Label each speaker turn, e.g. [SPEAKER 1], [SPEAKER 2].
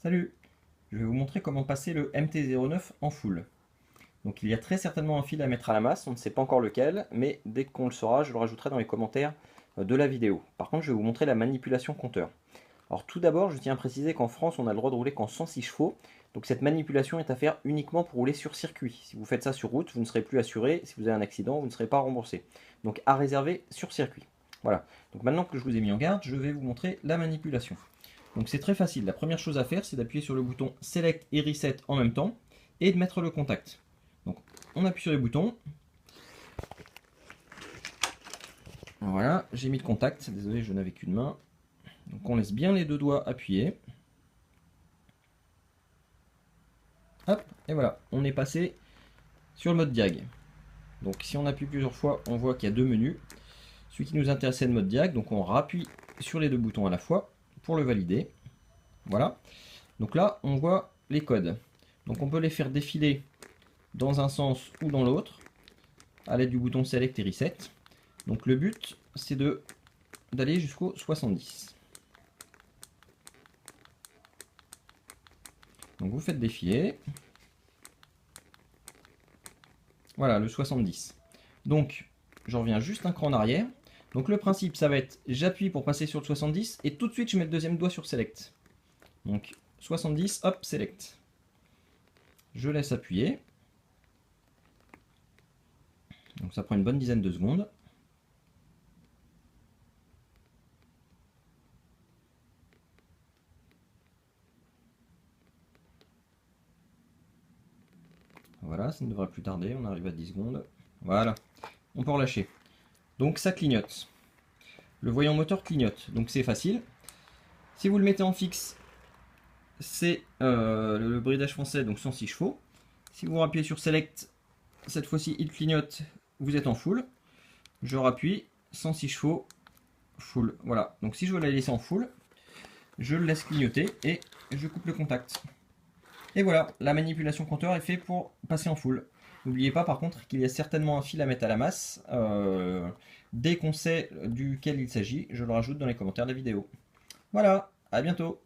[SPEAKER 1] Salut! Je vais vous montrer comment passer le MT-09 en full. Donc il y a très certainement un fil à mettre à la masse, on ne sait pas encore lequel, mais dès qu'on le saura, je le rajouterai dans les commentaires de la vidéo. Par contre, je vais vous montrer la manipulation compteur. Alors tout d'abord, je tiens à préciser qu'en France, on a le droit de rouler qu'en 106 chevaux, donc cette manipulation est à faire uniquement pour rouler sur circuit. Si vous faites ça sur route, vous ne serez plus assuré, si vous avez un accident, vous ne serez pas remboursé. Donc à réserver sur circuit. Voilà, donc maintenant que je vous ai mis en garde, je vais vous montrer la manipulation. Donc c'est très facile, la première chose à faire, c'est d'appuyer sur le bouton Select et Reset en même temps, et de mettre le contact. Donc on appuie sur les boutons. Voilà, j'ai mis le contact, désolé je n'avais qu'une main. Donc on laisse bien les deux doigts appuyés. Hop, et voilà, on est passé sur le mode diag. Donc si on appuie plusieurs fois, on voit qu'il y a deux menus. Celui qui nous intéresse c'est le mode diag, donc on rappuie sur les deux boutons à la fois pour le valider. Voilà, donc là on voit les codes. Donc on peut les faire défiler dans un sens ou dans l'autre à l'aide du bouton Select et Reset. Donc le but c'est d'aller jusqu'au 70. Donc vous faites défiler. Voilà le 70. Donc je reviens juste un cran en arrière. Donc le principe ça va être j'appuie pour passer sur le 70 et tout de suite je mets le deuxième doigt sur Select. Donc 70, hop, Select. Je laisse appuyer. Donc ça prend une bonne dizaine de secondes. Voilà, ça ne devrait plus tarder, on arrive à 10 secondes. Voilà, on peut relâcher. Donc ça clignote. Le voyant moteur clignote, donc c'est facile. Si vous le mettez en fixe, c'est le bridage français, donc 106 chevaux. Si vous rappuyez sur Select, cette fois-ci il clignote, vous êtes en full. Je rappuie, 106 chevaux, full. Voilà, donc si je veux la laisser en full, je le laisse clignoter et je coupe le contact. Et voilà, la manipulation compteur est faite pour passer en full. N'oubliez pas par contre qu'il y a certainement un fil à mettre à la masse. Dès qu'on sait duquel il s'agit, je le rajoute dans les commentaires de la vidéo. Voilà, à bientôt!